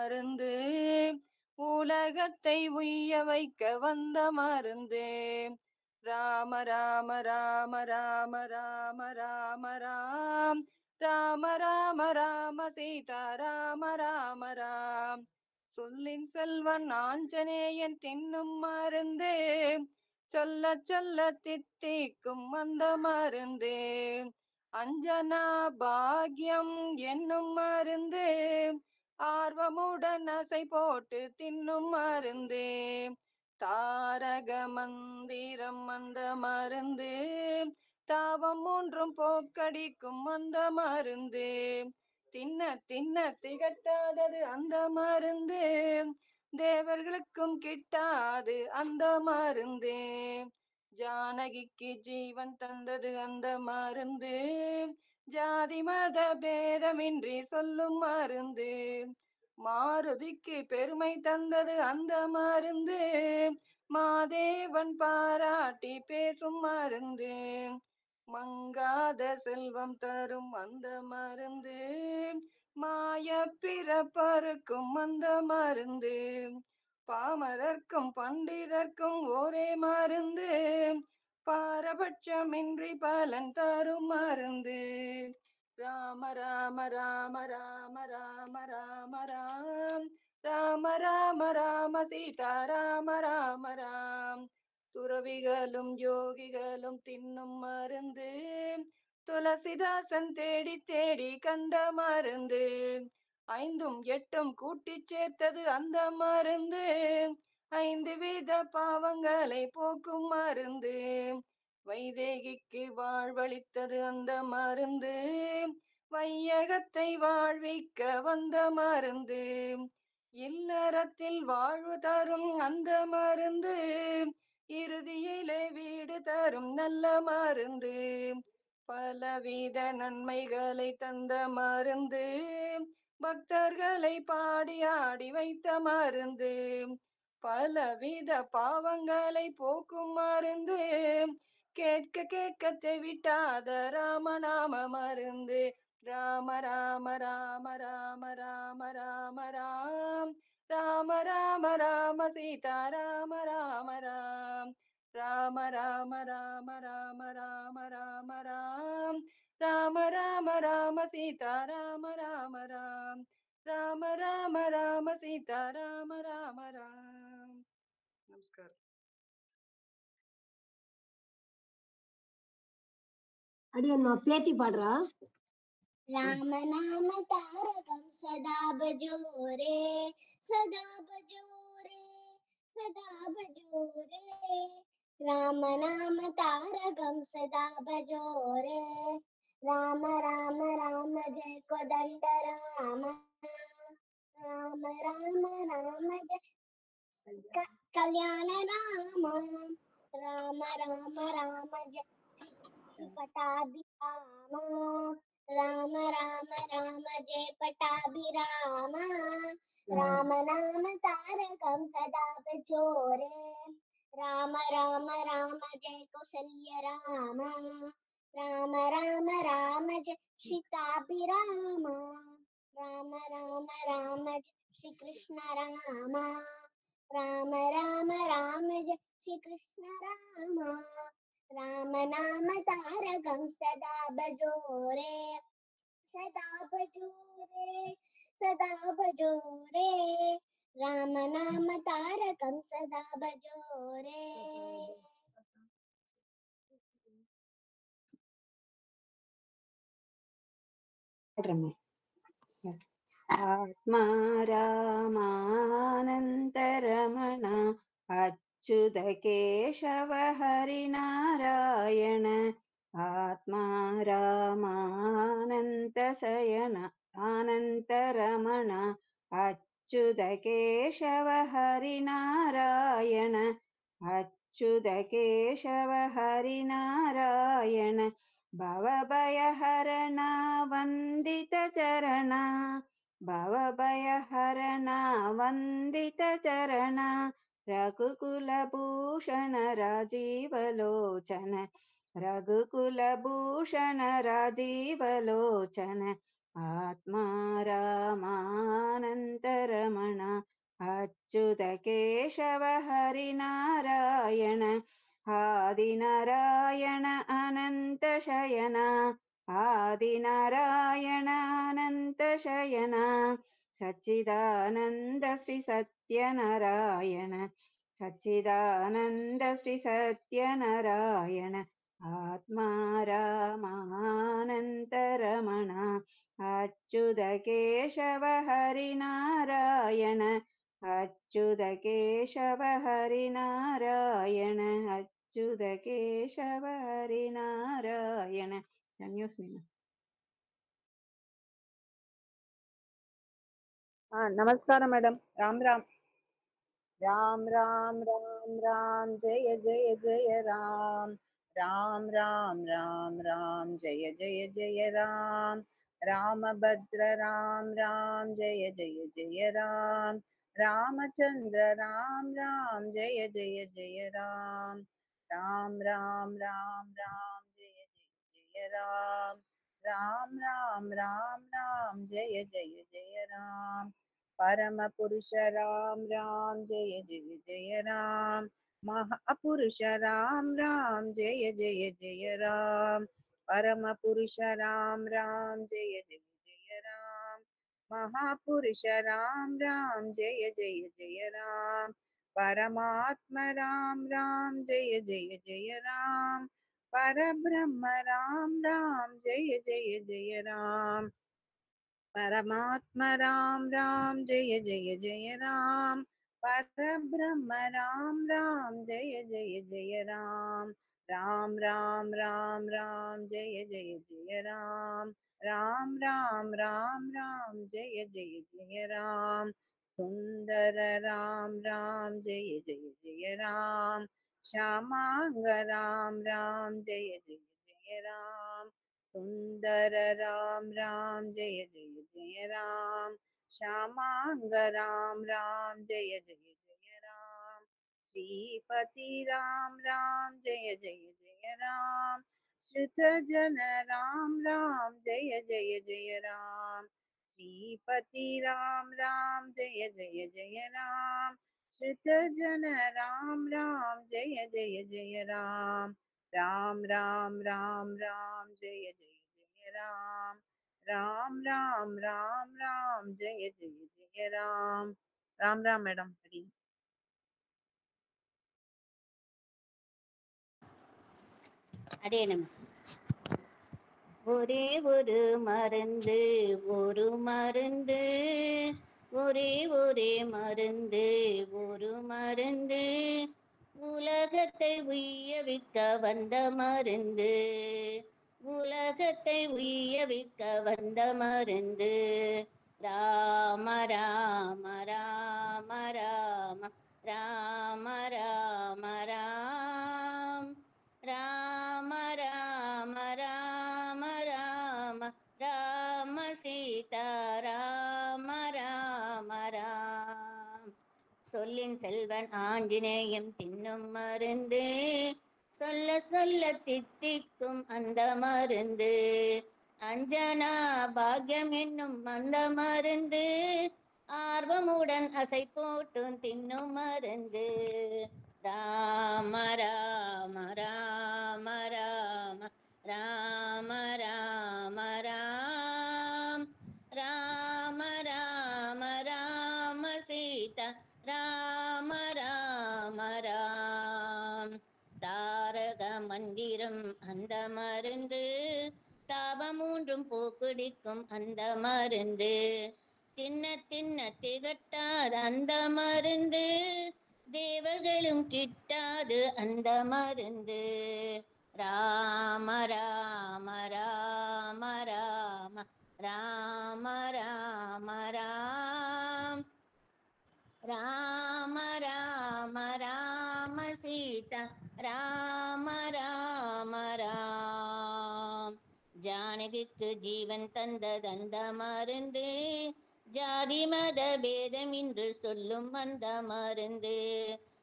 மருந்து, உலகத்தை உய்ய வைக்க வந்த மருந்து. ராம ராம ராம ராம ராம ராம ராம் ராம ராம ராம சீதா ராம ராம ராம். சொல்லின் செல்வன் ஆஞ்சநேயன் தின்னும் மருந்து, சொல்ல சொல்ல தித்திக்கும் அந்த மருந்து. அஞ்சனா பாக்யம் என்னும் மருந்து, ஆர்வமுடன் அசை போட்டு தின்னும் மருந்து. தாரக மந்திரம் அந்த மருந்து, தாவம் மூன்றும் போக்கடிக்கும் அந்த மருந்து. தின்ன தின்ன திகட்டாதது அந்த மருந்து, தேவர்களுக்கும் கிட்டாது அந்த மருந்து. ஜானகிக்கு ஜீவன் தந்தது அந்த மருந்து, ஜாதி மத பேதமின்றி சொல்லும் மருந்து. மாருதிக்கு பெருமை தந்தது அந்த மருந்து, மாதேவன் பாராட்டி பேசும் மருந்து. மங்காத செல்வம் தரும் அந்த மருந்து, மாய பிறப்பருக்கும் அந்த மருந்து. பாமரர்க்கும் பண்டிதர்க்கும் ஒரே மருந்து, பாரபட்சமின்றி பலன் தரும் மருந்து. ராம ராம ராம ராம ராம ராம ராம் ராம ராம ராம சீதா ராம ராம ராம். துறவிகளும் யோகிகளும் தின்னும் மருந்து, துளசிதாசன் தேடி தேடி கண்ட மருந்து. ஐந்தும் எட்டும் கூட்டிச் சேர்த்தது அந்த மருந்து, ஐந்து வித பாவங்களை போக்கும் மருந்து. வைதேகிக்கு வாழ்வளித்தது அந்த மருந்து, வையகத்தை வாழ்விக்க வந்த மருந்து. இல்லறத்தில் வாழ்வு தரும் அந்த மருந்து, இறுதியிலே வீடு தரும் நல்ல மருந்து. பலவித நன்மைகளை தந்த மருந்து, பக்தர்களை பாடி ஆடி வைத்த மருந்து. பலவித பாவங்களை போக்கும் மருந்து, கேட்க கேட்க தெவிட்டாத ராமநாம மருந்து. ராம ராம ராம ராம ராம ராம ராம் ராம ராம ராம சீதா ராம ராம ராம். ராம ராம ராம ராம ராம ராம ராம் ராம ராம ராம சீதா ராம ராம ராம். ராம ராம ராம சீதா ராம ராம ராம். நமஸ்காரம். அடியன் பேத்தி பாடுறா. राम नाम तारकं सदा भजो रे, सदा भजो रे, सदा भजो रे. राम नाम तारकं सदा भजो रे. राम राम राम जय कोदंड राम, राम राम राम जय कल्याण राम, राम राम राम जय पटाभिराम, राम राम राम जय पटाभिराम. राम नाम तारकं सदा भजो रे. राम राम राम जय कौसल्य राम, राम राम राम जय सीताभिराम. राम राम राम जय श्री कृष्ण राम, राम राम राम जय श्री कृष्ण राम. राम नाम तारकं सदा भजो रे, सदा भजो रे, सदा भजो रे. राम नाम तारकं सदा भजो रे. आत्मा रामानन्तरमण अच्युत केशव हरिनारायण. आत्मा रामानन्तशयन अनन्तरमण अच्युत केशव हरिनारायण. अच्युत केशव हरिनारायण. भवभयहरणा वन्दित चरणा, भवभयहरणा वन्दित चरणा. रघुकुलभूषण राजीवलोचन, रघुकुलभूषण राजीवलोचन. आत्मा रामानन्तरमण. अच्युत केशव हरिनारायण आदिनारायण अनन्तशयन आदिनारायण अनन्तशयन सच्चिदानन्द श्री सत्यनारायण सच्चिदानन्द श्री सत्यनारायण आत्मा रामानन्तरमण अच्युत केशव हरिनारायण अच्युत केशव हरिनारायण अच्युत केशव हरिनारायण न्यूस् मी नमस्कार मैडम राम राम राम राम राम राम जय जय जय राम राम राम राम राम जय जय जय राम रामभद्र राम राम जय जय जय राम रामचंद्र राम राम जय जय जय राम राम राम राम राम जय जय जय राम राम राम राम राम जय जय जय राम परम पुरुष राम राम जय जय जय राम महापुरुष राम राम जय जय जय राम परम पुरुष राम राम जय जय जय राम महापुरुष राम राम जय जय जय राम परमात्मा राम राम जय जय जय राम परब्रह्म राम राम जय जय जय राम परमात्मा राम राम जय जय जय राम परब्रह्म राम राम जय जय जय राम राम राम राम राम जय जय जय राम राम राम राम राम जय जय जय राम सुंदर राम राम जय जय जय राम श्यामांग राम राम जय जय जय राम सुंदर राम राम जय जय जय राम श्यामांग राम राम जय जय जय राम श्रीपति राम राम जय जय जय राम श्रुत जन राम राम जय जय जय राम श्रीपति राम राम जय जय जय राम श्रुत जन राम राम जय जय जय राम राम राम राम राम जय जय जय राम राम राम राम राम जय जय जय राम राम राम मैडम हरी அடே நம்ம ஒரே ஒரு மருந்து ஒரு மருந்து ஒரே ஒரே மருந்து ஒரு மருந்து உலகத்தை உய்யவிக்க வந்த மருந்து உலகத்தை உய்யவிக்க வந்த மருந்து ராம ராம ராம ராம ராம ராம ராம் ராம ராம ராம ராம ராம சீதா ராம ராம ராம் சொல்லின் செல்வன் ஆஞ்சநேயம் தின்னும் மருந்து சொல்ல சொல்ல தித்திக்கும் அந்த மருந்து அஞ்சனா பாக்யம் என்னும் அந்த மருந்து ஆர்வமுடன் அசை போட்டும் தின்னும் மருந்து ராம ராம ராம ராம ராம ராம ராம் ராம ராம ராம சீதா ராம ராம ராம் தாரக மந்திரம் அந்த மருந்து தாபம் மூன்றும் போக்குடிக்கும் அந்த மருந்து தின்ன தின்ன திகட்டாத அந்த மருந்து தேவர்களும் கிட்டாது அந்த மருந்து ராம ராம ராம ராம ராம ராம ராம் ராம ராம ராம சீதா ராம ராம ராம் ஜானகிக்கு ஜீவன் தந்தது அந்த மருந்து ஜாதி மத பேதம் என்று சொல்லும் அந்த மருந்து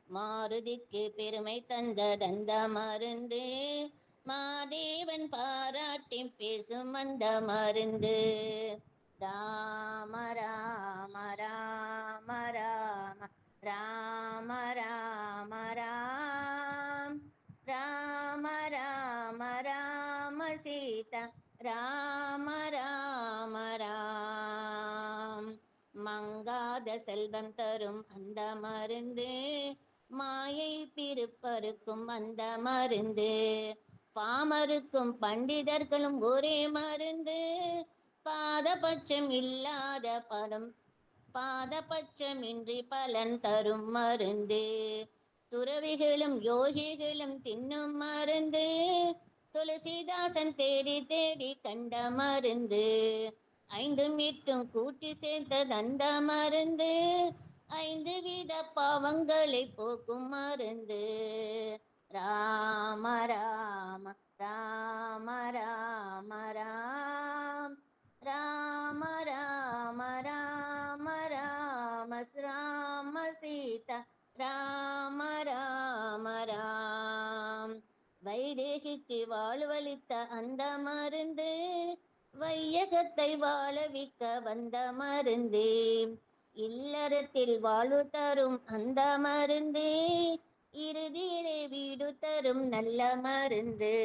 மாருதிக்கு பெருமை தந்தது அந்த மருந்து மாதேவன் பாராட்டி பேசும் அந்த மருந்து ராம ராம ராம ராம ராம ராம ராம் ராம ராம ராம சீதா ராம ராம ராம். மங்காத செல்வம் தரும் அந்த மருந்து, மாயை பிறப்பருக்கும் அந்த மருந்து, பாமருக்கும் பண்டிதர்களும் ஒரே மருந்து, பாதபட்சம் இல்லாத பதம் பாதபட்சமின்றி பலன் தரும் மருந்து, துறவிகளும் யோகிகளும் தின்னும் மருந்து, துளசிதாசன் தேடி தேடி கண்ட மருந்து, ஐந்தும் எட்டும் கூட்டி சேர்த்தது அந்த மருந்து, ஐந்து வித பாவங்களை போக்கும் மருந்து. ராம ராம ராம ராம ராம் ராம ராம ராம ராம ராம சீதா ராம ராம ராம். வைதேகிக்கு வாழ்வளித்த அந்த மருந்து, வையகத்தை வாழவிக்க வந்த மருந்து, இல்லறத்தில் வாழ்வு தரும் அந்த மருந்து, இறுதியிலே வீடு தரும் நல்ல மருந்து.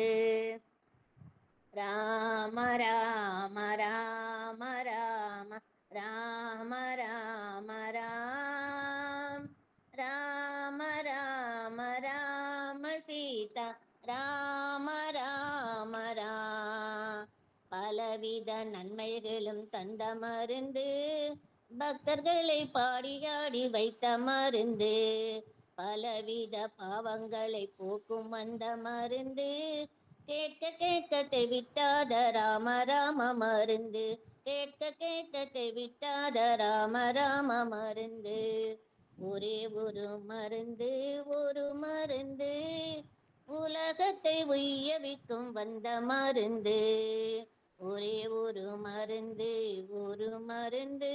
ராம ராம ராம ராம ராம ராம ராம் ராம ராம ராம சீதா ராம ராம ராம். பலவித நன்மைகளும் தந்த மருந்து, பக்தர்களை பாடியாடி வைத்த மருந்து, பலவித பாவங்களை போக்கும் அந்த மருந்து, கேட்க கேட்க தெவிட்டாத ராம ராம மருந்து, கேட்க கேட்க தெவிட்டாத ராம ராம மருந்து. ஒரே ஒரு மருந்து ஒரு மருந்து, உலகத்தை உய்யவிக்கும் வந்த மருந்து, ஒரே ஒரு மருந்து ஒரு மருந்து,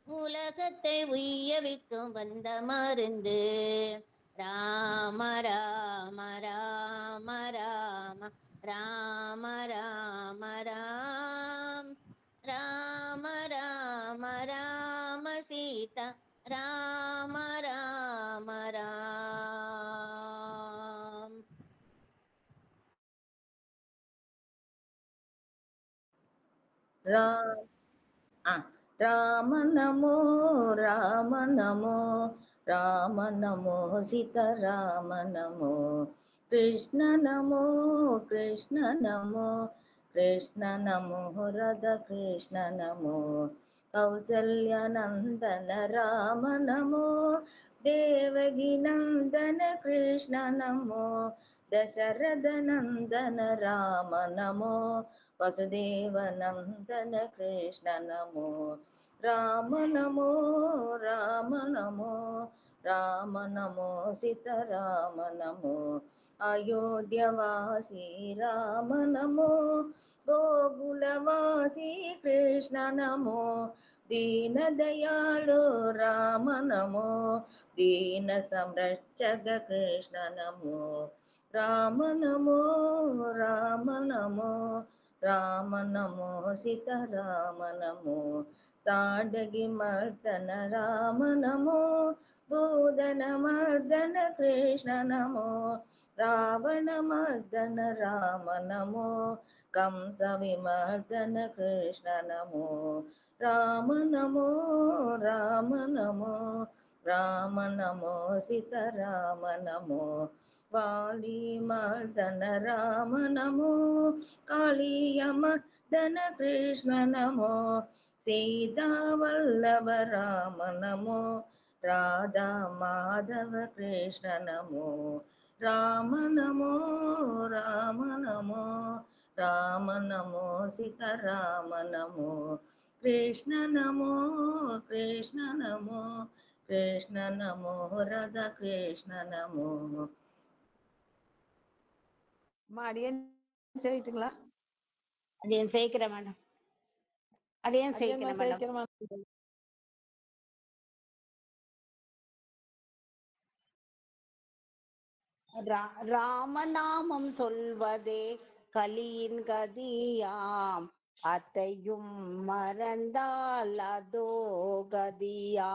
உலகத்தை உய்யவிக்கும் வந்த மருந்து. ராம ராம ராம ராம ராம ராம ராம் ராம ராம ராம சீதா ராம ராம ராம். రామ నమో రామ నమో రామ నమో సీతారామ నమో కృష్ణ నమో కృష్ణ నమో కృష్ణ నమో రాధా కృష్ణ నమో కౌసల్య నందన రామ నమో దేవకి నందన కృష్ణ నమో దశరథ నందన రామ నమో వసుదేవ నందన కృష్ణ నమో రామ నమో రామ నమో రామ నమో సీతారామ నమో అయోధ్యవాసి రామ నమో గోకులవాసి కృష్ణ నమో దీన దయాళు రామ నమో దీన సంరక్షక కృష్ణ నమో రామ నమో రామ నమో రామ నమో సీతారామ నమో తాడగి మర్దన రామ నమో భూదన మర్దన కృష్ణ నమో రావణ మర్దన రామ నమో కంస విమర్దన కృష్ణ నమో రామ నమో రామ నమో రామ నమో సీతారామ నమో వాలి మర్దన రామ నమో కాళీయ మర్దన కృష్ణ నమో సీతా వల్లభ రామ నమో రాధా మాధవ కృష్ణ నమో రామ నమో రామ నమో రామ నమో సీతారామ నమో కృష్ణ నమో కృష్ణ నమో కృష్ణ నమో రాధా కృష్ణ నమో. அடியேன் செய்யட்டுங்களா? அடியேன் சேர்க்கிறேன் மேடம். அடியேன் சேர்க்கிறேன் மேடம். ராமநாமம் சொல்வதே கலியின் கதியாம், அத்தையும் மறந்தால் அதோ கதியா.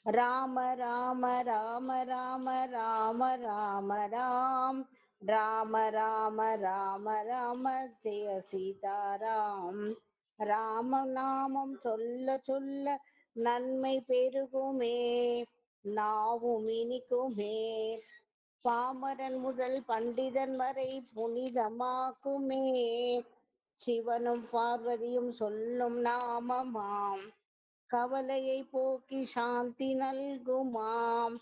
ராம ராம ராம ராம ராம ராம ராம் ராம ராம ராம ராம ஜெய சீதாராம். ராம நாமம் சொல்ல சொல்ல நன்மை பெருகுமே, நாவும் இனிக்குமே, பாமரன் முதல் பண்டிதன் வரை புனிதமாக்குமே, சிவனும் பார்வதியும் சொல்லும் நாமமாம், கவலையை போக்கி சாந்தி நல்குமாம்.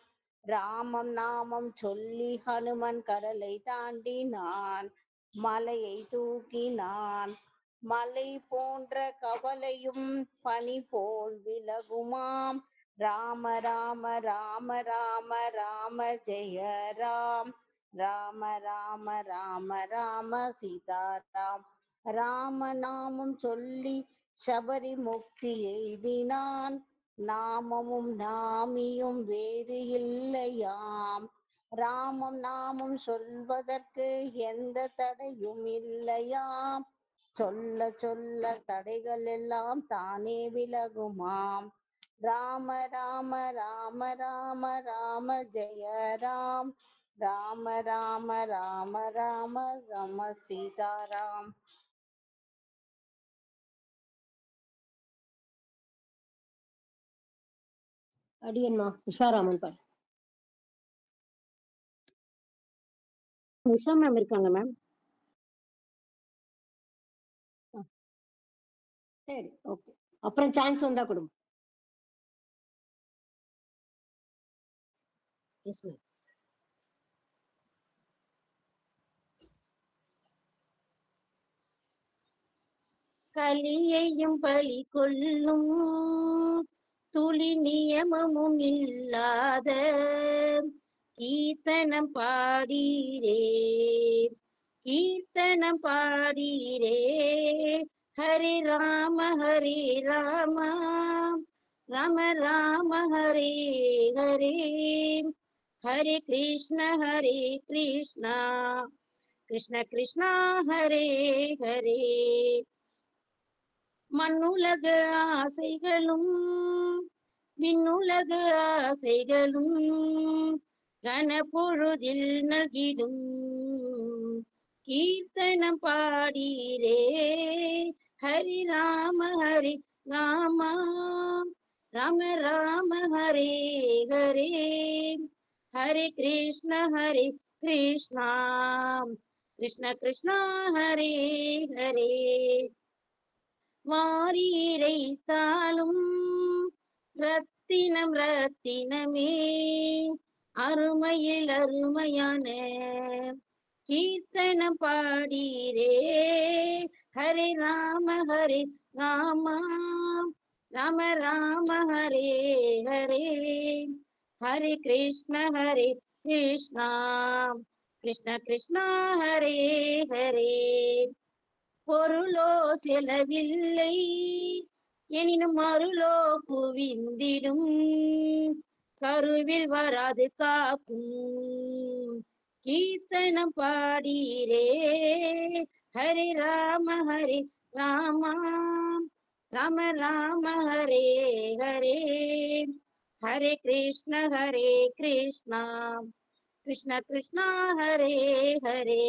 ராமம் நாமம் சொல்லி ஹனுமன் கடலை தாண்டினான், மலையை தூக்கினான், மலை போன்ற கவலையும் பனி போல் விலகுமாம். ராம ராம ராம ராம ராம ஜெய ராம் ராம ராம ராம ராம சீதாராம். ராம நாமம் சொல்லி சபரி முக்தி எய்தினான், நாமமும் நாமியும் வேறு இல்லையாம். ராமம் நாமம் சொல்வதற்கு எந்த தடையும் இல்லையாம், சொல்ல சொல்ல தடைகள் எல்லாம் தானே விலகுமாம். ராம ராம ராம ராம ராம ஜெய ராம் ராம ராம ராம ராம ராம சீதாராம். அடியன்மா உஷாராமன் பாரு. உஷா மேம் இருக்காங்க மேம். சரி, ஓகே. அப்புறம் சான்ஸ் வந்தா கொடுங்க. Yes ma'am. கலியையும் பலி கொள்ளும் துளி நியமமும் இல்லாத கீர்த்தனம் பாடீரே, கீர்த்தனம் பாடீரே. ஹரி ராம ராம ராம ஹரே ஹரே, ஹரே கிருஷ்ண கிருஷ்ண கிருஷ்ண ஹரே ஹரே. மண்ணுலக ஆசைகளும் விண்ணுலக ஆசைகளும் கனப்பொழுதில் நல்கிடும் கீர்த்தனம் பாடீரே. ஹரி ராம ராம ராம ஹரே ஹரே, ஹரே கிருஷ்ண கிருஷ்ண கிருஷ்ண ஹரே ஹரே. வாரீரைத்தாலும் ரத்தினம் ரத்தினமே, அருமையில் அருமையான கீர்த்தனம் பாடீரே. ஹரே ராம ராம ராம ஹரே ஹரே, ஹரே கிருஷ்ண கிருஷ்ண கிருஷ்ண ஹரே ஹரே. பொருளோ செலவில்லை எனினும் அருளோ குவிந்திடும், கருவில் வராது காக்கும் கீர்த்தனம் பாடீரே. ஹரி ராம ராம ராம ஹரே ஹரே, ஹரே கிருஷ்ண கிருஷ்ண கிருஷ்ண ஹரே ஹரே.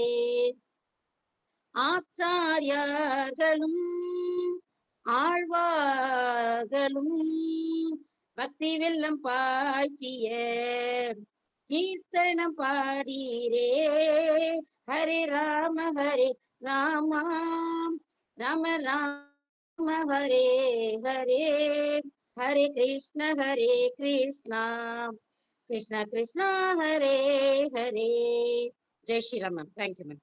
ஆச்சாரியார்களும் ஆழ்வார்களும் பக்தி வெள்ளம் பாய்ச்சிய கீர்த்தனம் பாடீரே. ஹரே ராம ராம ராம ஹரே ஹரே, ஹரே கிருஷ்ண கிருஷ்ண கிருஷ்ண ஹரே ஹரே. ஜெய் ஸ்ரீராம் மேம். Thank you ma'am.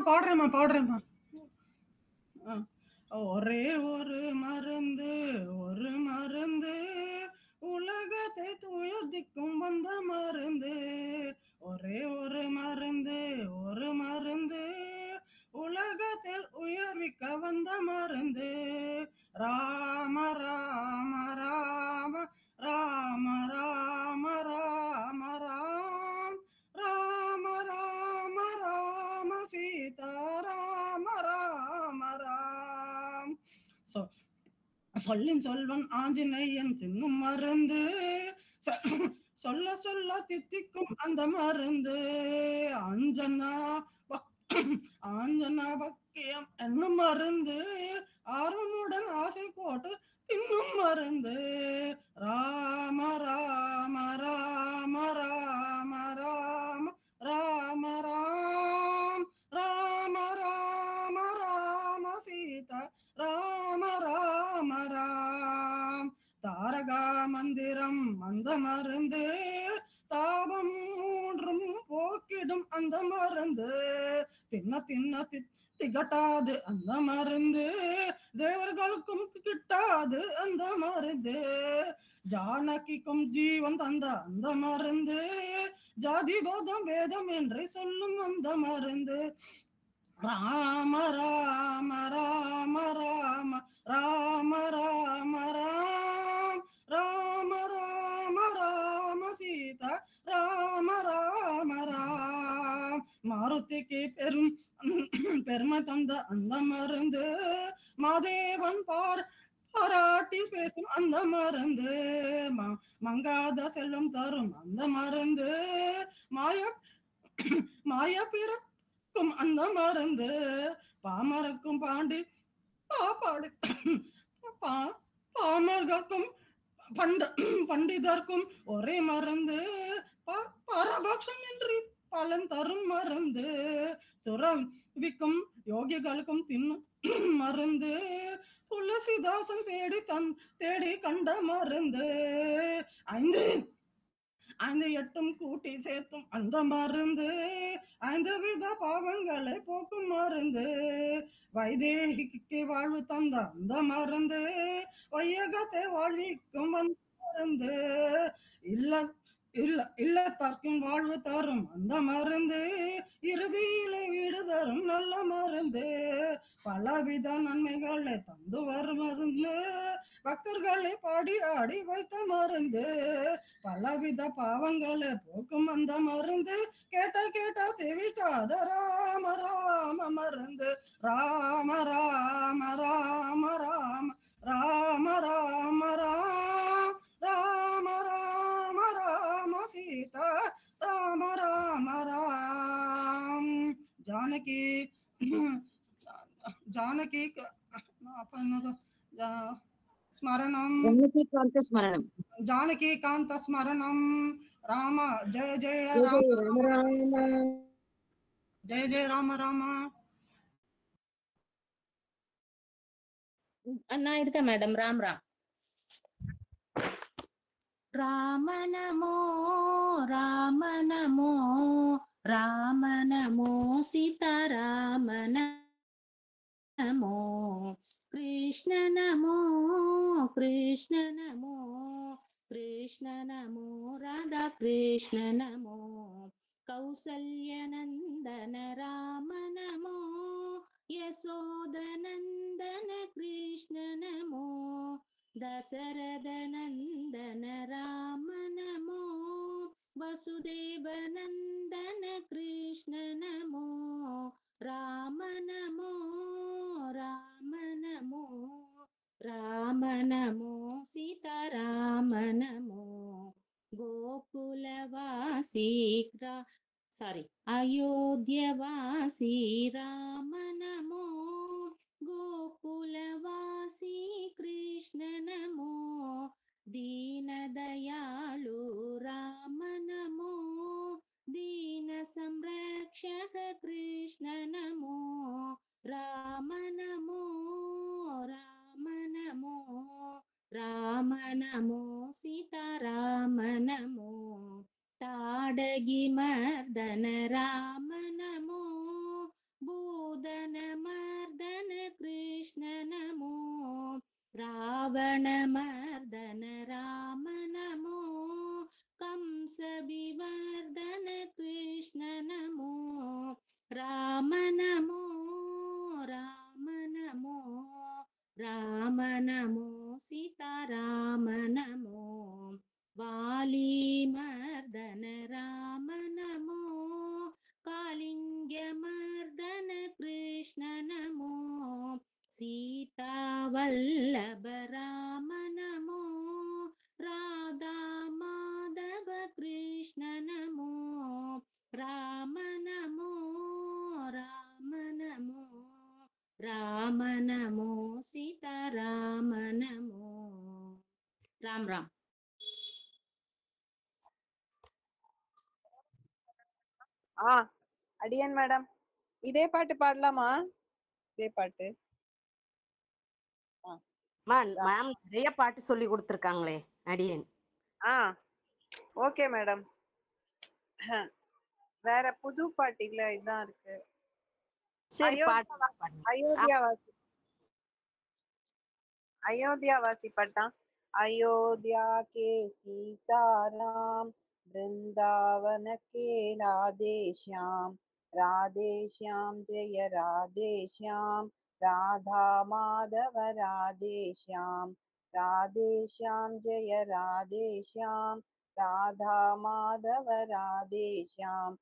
பாடுறேம்மா. ஒரே ஒரு மருந்து உலகத்தை உயர்த்திக்கும் வந்த மருந்து. ஒரே ஒரு மருந்து உலகத்தில் உயர்விக்க வந்த மருந்து. ராம ராம ராம சொல்லின் சொல்வன் ஆஞ்சநேயன் தின்னும் மருந்து சொல்ல சொல்ல தித்திக்கும் அந்த மருந்து அஞ்சனா ஆஞ்சனா பக்கியம் என்னும் மருந்து ஆர்வமுடன் ஆசை போட்டு தின்னும் மருந்து ராம ராம ராம ராம ராம ராம ராம் ராம ராம ராம சீதா ராம ராம ராம் தாரகா மந்திரம் அந்த மருந்து தாபம் மூன்றும் போக்கிடும் அந்த மருந்து தின்ன தின்ன திகட்டாது அந்த மருந்து தேவர்களுக்கும் கிட்டாது அந்த மருந்து ஜானகிக்கும் ஜீவன் தந்த அந்த மருந்து ஜாதி போதம் வேதம் என்று சொல்லும் அந்த மருந்து ராம ராம ராம ராம ராம ராம ராம் ராம ராம ராம சீதா ராம ராம ராம் மாருதிக்கு பெருமை தந்த அந்த மருந்து மாதேவன் பாராட்டி பேசும் அந்த மருந்து மங்காத செல்லும் தரும் அந்த மருந்து மாய பிறக்கும் அந்த மருந்து பாமரக்கும் பாண்டி பாப்பாடு பாமர்களுக்கும் பண்டிதர்க்கும் ஒரே மருந்து பரபக்ஷம் என்று பலன் தரும் மருந்து துறவிக்கும் யோகிகளுக்கும் தின்னும் மருந்து துளசிதாசன் தேடி கண்ட மருந்து ஐந்து எட்டும் கூட்டி சேர்த்தும் அந்த மருந்து 5 வித பாவங்களை போக்கும் மருந்து வைதேகிக்கு வாழ்வு தந்த அந்த மருந்து வையகத்தை வாழ்விக்கும் அந்த மருந்து இல்லத்தார்க்கும் வாழ்வு தரும் அந்த மருந்து இறுதியிலே வீடு தரும் நல்ல மருந்து பலவித நன்மைகளை தந்து வரும் மருந்து பக்தர்களை பாடி ஆடி வைத்த மருந்து பலவித பாவங்களை போக்கும் அந்த மருந்து கேட்ட தேவிக்காத ராம ராம மருந்து ராம ராம ராம ராம ராம ராம ராம் ராம ராம ராம சீதா ராம ராம ராம் ஜானகி ஸ்மரணம் ஜானகி காந்த ஸ்மரணம் ராம ஜெய ஜெய ராம ராம ஜெய ஜெய ராம ராம. நான் இருக்கேன் மேடம். ராம் ராம். ராம நமோ ராம நமோ ராம நமோ சீதா ராம நமோ कृष्ण नमो कृष्ण नमो कृष्ण नमो राधा कृष्ण नमो कौसल्यनन्दन राम नमो यशोदनन्दन कृष्ण नमो दशरथनन्दन राम नमो वसुदेवनन्दन कृष्ण नमो राम नमो राम नमो राम नमो सीता राम नमो गोकुलवासी अयोध्यवासी राम नमो गोकुलवासी कृष्ण नमो दीनदयालु राम नमो दीन संरक्षक कृष्ण नमो राम नमो राम नमो राम नमो सीता राम नमो ताडगी मर्दन राम नमो भूदन मर्दन कृष्ण नमो रावण मर्दन राम नमो कंस विवर्धन कृष्ण नमो राम नमो राम नमो राम नमो सीता राम नमो वाली मर्दन राम नमो कालिंग मर्दन कृष्ण नमो सीतावल्लभ वल्लभ राम नमो राधा माधव कृष्ण नमो राम नमो राम नमो राम नमो सीता राम नमो राम राम அடியன் மேடம் இதே பாட்டு பாடலாமா? இதே பாட்டு மேம் நிறைய பாட்டு சொல்லி கொடுத்துருக்காங்களே அடியன். Okay madam. வேற புது பாட்டு இல்ல, இதுதான் இருக்கு. சரி அயோத்தியாவாசி अयोध्यावासी पट्टा अयोध्या के सीताराम वृंदावन के राधे श्याम जय राधे श्याम राधा माधव राधे श्याम जय राधे श्याम राधा माधव राधे श्याम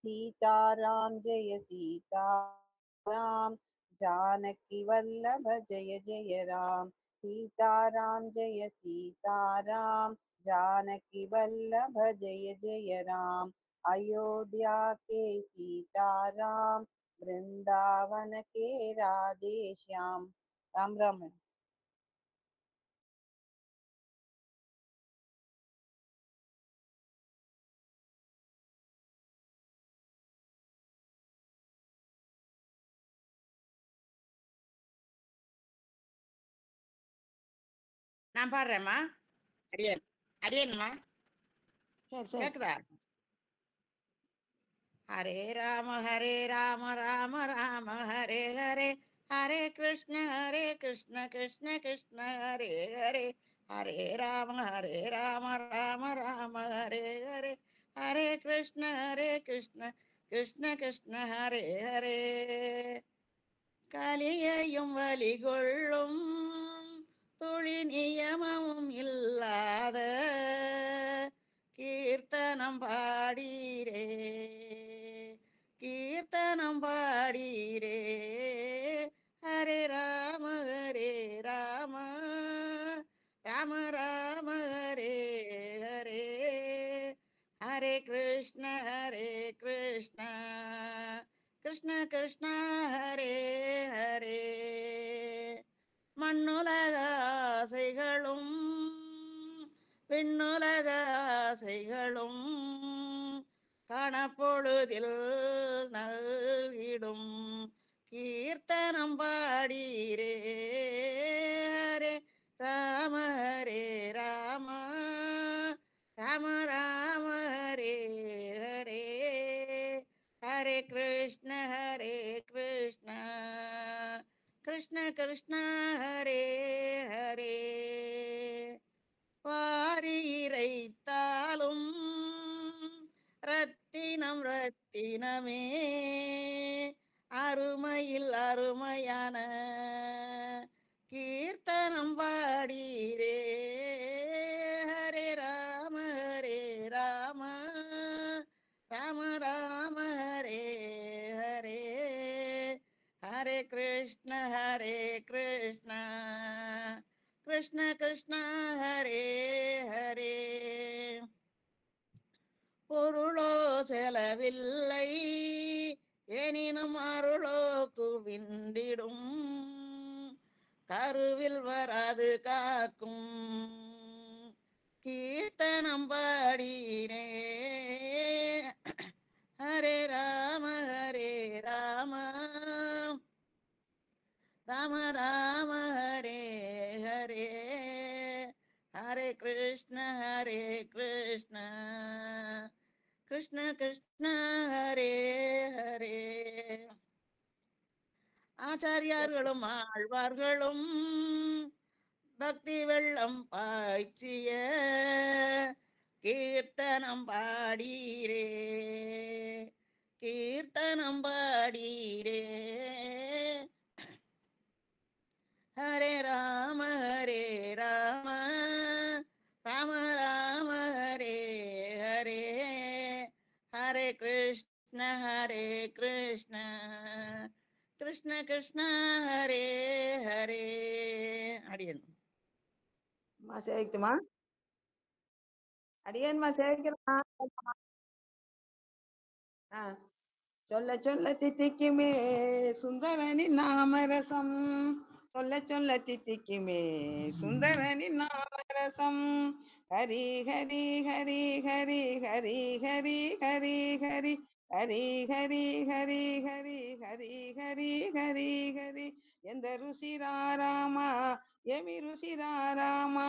सीताराम जय सीताराम जानकी वल्लभ जय जय राम सीताराम जय सीताराम जानकी वल्लभ जय जय राम अयोध्या के सीताराम वृंदावन के राधे श्याम. राम राम. நான் பாடுறேம்மா. அடியன்மா கேக்குதா? ஹரே ராம ராம ராம ஹரே ஹரே ஹரே கிருஷ்ண கிருஷ்ண கிருஷ்ண ஹரே ஹரே ஹரே ராம ராம ராம ஹரே ஹரே ஹரே கிருஷ்ண கிருஷ்ண கிருஷ்ண ஹரே ஹரே. கலியையும் வலிகொள்ளும் துளி நியமமும் இல்லாத கீர்த்தனம் பாடீரே ஹரே ராம ராம ராம ஹரே ஹரே ஹரே கிருஷ்ண கிருஷ்ண கிருஷ்ண ஹரே ஹரே. மண்ணுலக ஆசைகளும் விண்ணுலக ஆசைகளும் கணப்பொழுதில் நல்கிடும் கீர்த்தனம் பாடீரே ஹரே ராம ராம ராம ஹரே ஹரே ஹரே கிருஷ்ண கிருஷ்ண கிருஷ்ண ஹரே ஹரே. வாரி இறைத்தாலும் ரத்தினமே அருமையில் அருமையான கீர்த்தனம் பாடீரே ஹரே ராம ராம ஹரே ஹரே ஹரே கிருஷ்ண கிருஷ்ண கிருஷ்ண ஹரே ஹரே. பொருளோ செலவில்லை எனினும் அருளோ குவிந்திடும் கருவில் வராது காக்கும் கீர்த்தனம் பாடீரே ஹரே ராம ராம ஹரே ஹரே ஹரே கிருஷ்ண கிருஷ்ண கிருஷ்ண ஹரே ஹரே. ஆச்சாரியார்களும் ஆழ்வார்களும் பக்தி வெள்ளம் பாய்ச்சிய கீர்த்தனம் பாடீரே ஹரே ராம ராம ஹரே ஹரே ஹரே கிருஷ்ண கிருஷ்ண கிருஷ்ண கிருஷ்ண ஹரே ஹரே. அடியன் அம்மா சேவிக்குமா? அடியேன்மா சேவிக்கிறா. சொல்ல சொல்ல தித்திக்குமே சுந்தரனி நாமரசம், சொல்ல சொல்ல தித்திக்குமே சுந்தரனி நாமரசம். ஹரி ஹரி ஹரி ஹரி ஹரி ஹரி ஹரி ஹரி ஹரி ஹரி ஹரி ஹரி ஹரி ஹரி ஹரி ஹரி. எந்த ருசிராராமா எமி ருசிராராமா,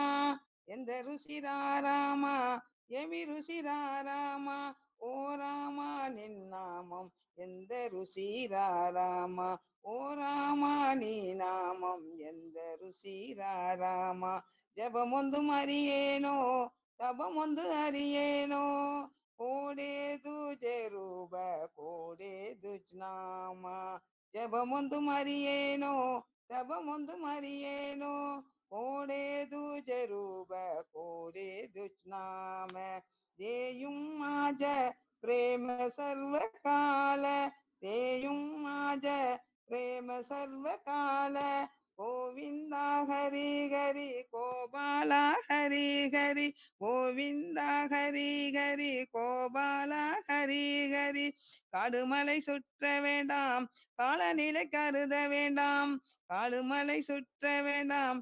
எந்த ருசிராராமா எமி ருசிராராமா. ஓ ராமா நின் நாமம் எந்த ருசிராராமா, ஓ ராமா நீ நாமம் எந்த ருசிராராமா. ஜபமொந்து அறியேனோ தபமொந்து அறிಯೇನೋ, ಕೋಡೇದು ಜರೂಪ ಕೋಡೇದು ನಾಮ. ಜಪಮೊಂದು ಮರಿಯೇನೋ ತಪಮೊಂದು ಮರಿಯೇನೋ, ಕೋಡೇದು ಜರೂಪ ಕೋಡೇದು ನಾಮ. தேயும் மாஜ பிரேம சர்வ கால, தேயும் மாஜ பிரேம சர்வ கால. கோவிந்தா ஹரி ஹரி கோபாலா ஹரி ஹரி, கோவிந்தா ஹரி ஹரி கோபாலா ஹரி ஹரி. காடுமலை சுற்ற வேண்டாம் காலநிலை கருத வேண்டாம், காடுமலை சுற்ற வேண்டாம்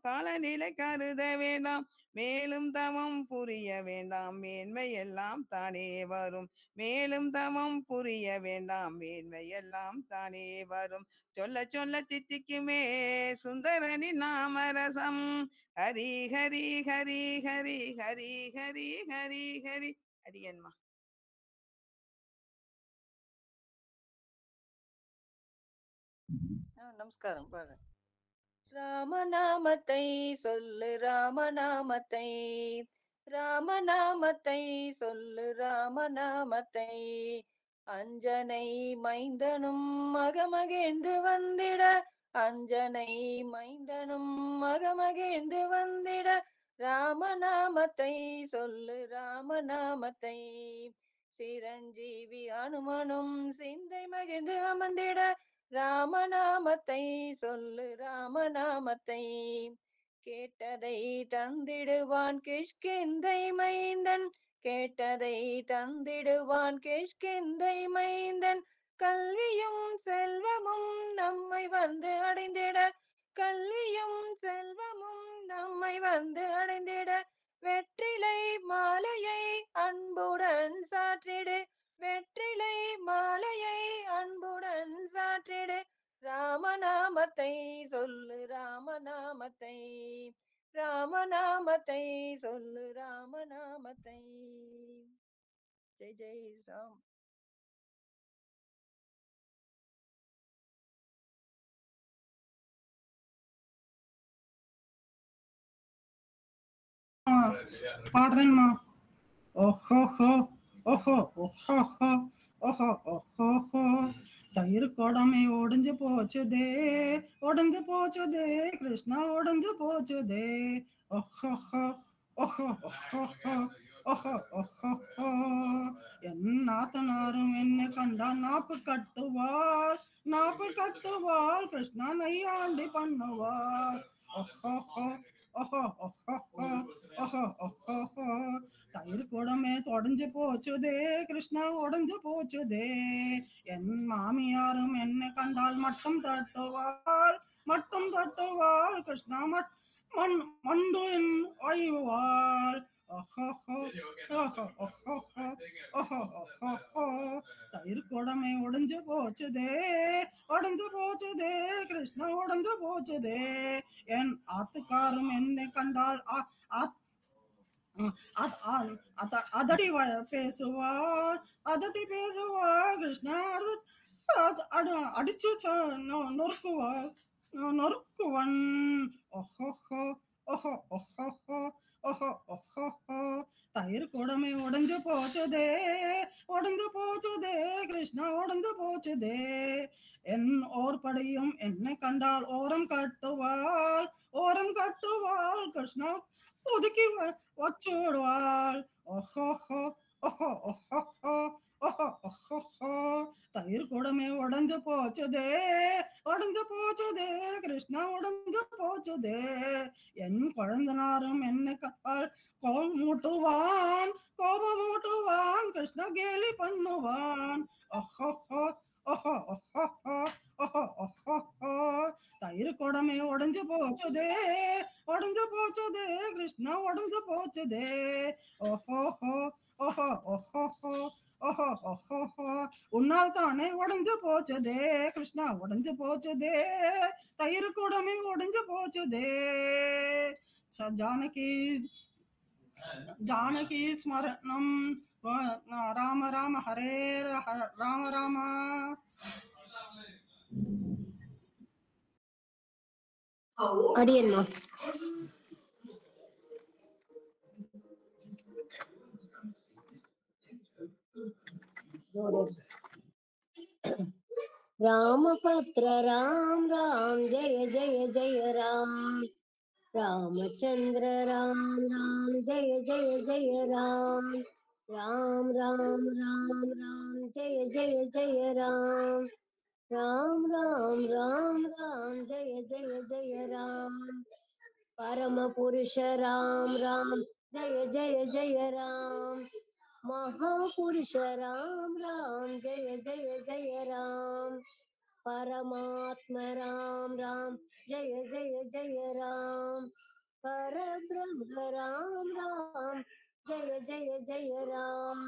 காலநிலை கருத வேண்டாம். மேலும் தவம் புரிய வேண்டாம் மேன்மை எல்லாம் தானே வரும், மேலும் தவம் புரிய வேண்டாம் மேன்மை எல்லாம் தானே வரும். சொல்ல சொல்ல தித்திக்குமே சுந்தரனி நாமரசம். ஹரி ஹரி ஹரி ஹரி ஹரி ஹரி ஹரி ஹரி. அடியன்மா. நமஸ்காரம் பாரு. ராமநாமத்தை சொல்லு ராமநாமத்தை, ராமநாமத்தை சொல்லு ராமநாமத்தை. அஞ்சனை மைந்தனும் மகமகிழ்ந்து வந்திட, அஞ்சனை மைந்தனும் மகமகிழ்ந்து வந்திட. ராமநாமத்தை சொல்லு ராமநாமத்தை. சிரஞ்சீவி அனுமனும் சிந்தை மகிழ்ந்து அமர்ந்திட, ராமநாமத்தை சொல்லு ராமநாமத்தை. கேட்டதை தந்திடுவான் கிஷ்கிந்தை மைந்தன், கேட்டதை தந்திடுவான் கிஷ்கிந்தை மைந்தன். கல்வியும் செல்வமும் நம்மை வந்து அடைந்திட, கல்வியும் செல்வமும் நம்மை வந்து அடைந்திட. வெற்றிலை மாலையை அன்புடன் சாற்றிடு, வெற்றிலை மாலையை அன்புடன் சாற்றிடு. ராமநாமத்தை சொல்லு ராமநாமத்தை, ராமநாமத்தை சொல்லு ராமநாமத்தை. ஜெய் ஜெய் ராம். பாடுறேன்மா. ஓஹோஹோ ஓஹோ ஓஹோஹோ ஓஹோ ஓஹோஹோ. தயிர் குடமே ஒடிஞ்சு போச்சுதே, ஒடிந்து போச்சுதே கிருஷ்ணா ஒடிந்து போச்சுதே. ஓஹோஹோ ஓஹோ ஓஹோஹோ ஓஹோ ஓஹோஹோ. என் நாத்தனாரும் என்னை கண்டா நாப்பு கட்டுவாள், நாப்பு கட்டுவாள் கிருஷ்ணா நையாண்டி பண்ணுவாள். ஓஹோஹோ ஓஹோ ஓஹோஹோ ஓஹோ ஓஹோஹோ. தயிர் குடமே தொடஞ்சு போச்சுதே கிருஷ்ணா உடஞ்சு போச்சுதே. என் மாமியாரும் என்னை கண்டால் மட்டும் தட்டுவாள், மட்டும் தட்டுவாள் கிருஷ்ணா மண்டு என் ஓய்வாள். ஓஹோஹோ ஓஹோ ஓஹோஹோ ஓஹோ ஓஹோஹோ. தயிர் குடமே உடைஞ்சு போச்சுதே, உடைஞ்சு போச்சுதே கிருஷ்ணா உடைஞ்சு போச்சுதே. என் ஆத்துக்காரும் என்னை கண்டால் அதட்டி பேசுவாள், அதட்டி பேசுவாள் கிருஷ்ணா அடிச்சு நொறுக்குவாள், நொறுக்குவன். ஓஹோஹோ ஓஹோ ஓஹோஹோ ஓஹோ ஓஹோஹோ. தயிர் குடமே உடைஞ்சு போச்சுதே, உடைந்து போச்சுதே கிருஷ்ணா உடைந்து போச்சுதே. என் ஓர்படியும் என்னை கண்டால் ஓரம் கட்டுவாள், ஓரம் கட்டுவாள் கிருஷ்ணா ஒதுக்கி வச்சுடுவாள். ஓஹோஹோ ஓஹோ ஓஹோஹோ ஓஹோ ஓஹோஹோ. தயிர் குடமே உடஞ்சு போச்சுதே, உடஞ்சு போச்சுதே கிருஷ்ணா, உடஞ்சு போச்சுதே. என் குழந்தனாரும் என்ன மூட்டுவான், கோபம் மூட்டுவான், கிருஷ்ண கேலி பண்ணுவான். ஓஹோ ஓஹோ ஓஹோ ஓஹோ ஓஹோ. தயிர் குடமே உடஞ்சு போச்சுதே, உடஞ்சு போச்சுதே கிருஷ்ணா, உடஞ்சு போச்சுதே. ஓஹோ ஓஹோ ஓஹோ ஓஹோ ஓஹோ. உன்னால் தானே உடஞ்சு போச்சுதே கிருஷ்ணா, உடஞ்சு போச்சுதே. தயிர் கூடமே உடஞ்சு போச்சுதே. ஜானகி ஜானகி ஸ்மரணம். ராம ராம ஹரே ராம ராம. அடியன்மா. रामभद्र राम राम जय जय जय राम, रामचंद्र राम राम जय जय जय राम, राम राम राम राम जय जय जय राम, राम राम राम राम जय जय जय राम, परम पुरुष राम राम जय जय जय राम, महापुरुष राम राम जय जय जय राम, परमात्मा राम राम जय जय जय राम, परब्रह्म राम राम जय जय जय राम,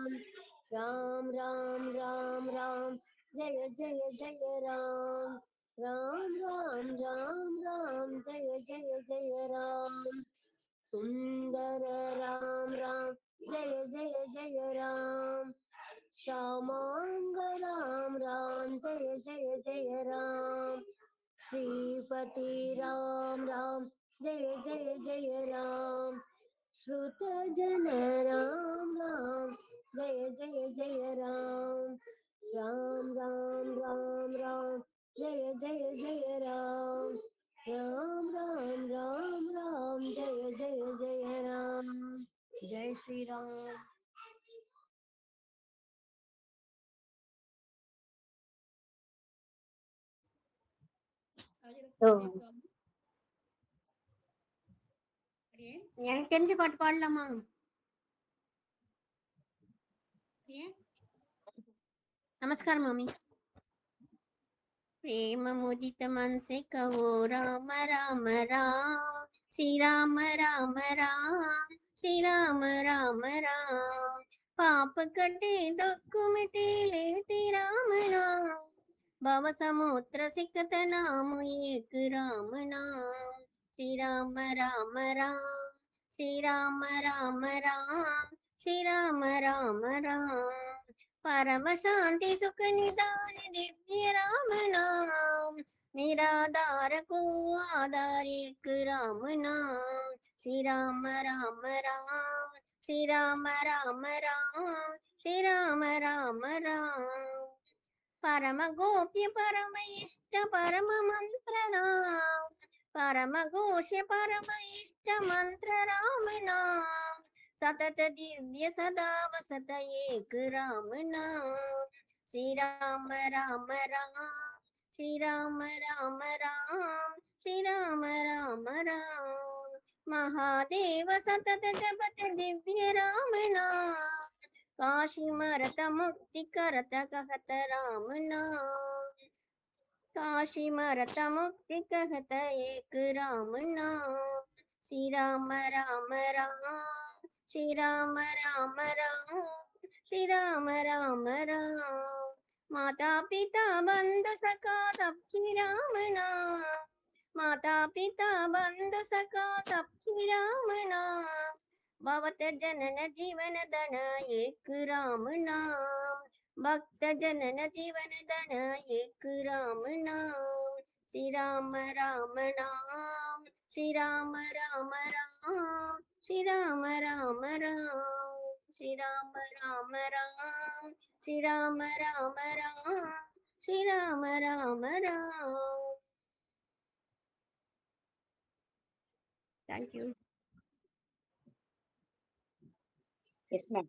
राम राम राम राम जय जय जय राम, राम राम राम राम जय जय जय राम, सुंदर राम राम जय जय जय राम, श्यामांग राम राम जय जय जय राम, श्रीपति राम राम जय जय जय राम, श्रुत जन राम राम जय जय जय राम, राम राम राम राम जय जय जय राम, राम राम राम राम जय जय जय राम। जय श्री राम। எனக்கு தெரிஞ்ச பாட்டு பாடலாமா? நமஸ்காரம் மாமி. प्रेम मुदित मन से कहो राम राम राम, श्री राम राम राम, श्री राम राम राम, पाप कटे दुख मिटे लेते राम नाम, भव समुद्र सिकत नाम एक राम नाम, श्री राम राम राम, श्री राम राम राम, श्री राम राम राम, परम शांति सुख निदान दिव्य राम नाम, निराधार को आधार एक राम नाम, श्री राम राम राम, श्री राम राम राम, श्री राम राम राम, परम गोप्य परम इष्ट परम मंत्र नाम, परम घोष परम इष्ट मंत्र राम नाम, सतत दिव्य सदा वसत एक राम नाम, श्री राम राम राम, श्री राम राम राम, श्री राम राम राम, महादेव सतत जपत दिव्य राम नाम, काशी मरत मुक्ति करत कहत राम नाम, काशी मरत मुक्ति कहत एक राम नाम, श्री राम राम राम, श्री राम राम राम, श्री राम राम राम, माता पिता बंधु सखा सब श्री राम नाम, माता पिता बंधु सखा सब श्री राम नाम, भवत जनन जीवन धन एक राम नाम, भक्त जनन जीवन धन एक राम नाम, श्री राम राम नाम, Shri Ram Ram Ram, Shri Ram Ram Ram, Shri Ram Ram Ram, Shri Ram Ram Ram, Shri Ram Ram Ram. Thank you. Yes, ma'am.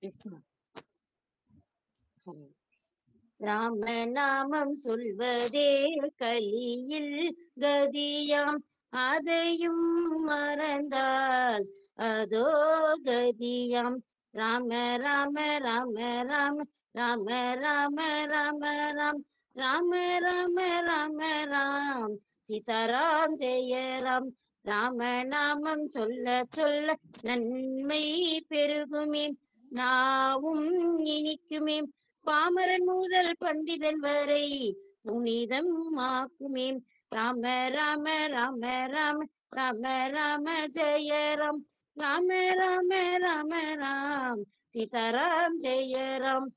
Yes, ma'am. ராமநாமம் சொல்வதே கலியில் கதியாம், அதையும் மறந்தால் அதோ கதியாம். ராம ராம ராம ராம ராம ராம ராம ராம் ராம ராம ராம ராம் சீதாராம் ஜெய ராம். ராமநாமம் சொல்ல சொல்ல நன்மை பெருகுமே, நாவும் இனிக்குமே, பாமரன் முதல் பண்டிதன் வரை புனிதம் ஆக்குமே. ராம ராம ராம ராம ராம ராம ஜெய ராம் ராம ராம ராம ராம் சீதாராம் ஜெய ராம்.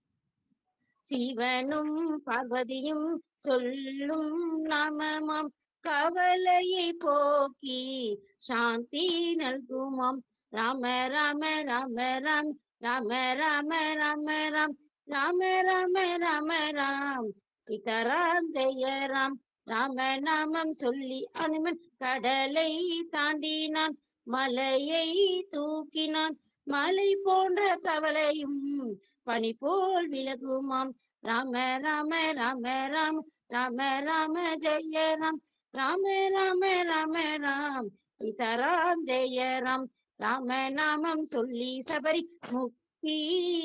சிவனும் பார்வதியும் சொல்லும் நாமமாம், கவலையை போக்கி சாந்தி நல்குமாம். ராம ராம ராம ராம் ராம ராம ராம ராம் ராம ராம ராம ராம் சீதாராம் ஜெய ராம். ராமநாமம் சொல்லி அனுமன் கடலை தாண்டினான், மலையை தூக்கினான், மலை போன்ற கவலையும் பனி போல் விலகுமாம். ராம ராம ராம ராம ராம ராம ஜெய ராம் ராம ராம ராம ராம் சீதாராம் ஜெய ராம். ராமநாமம் சொல்லி சபரி முக்தி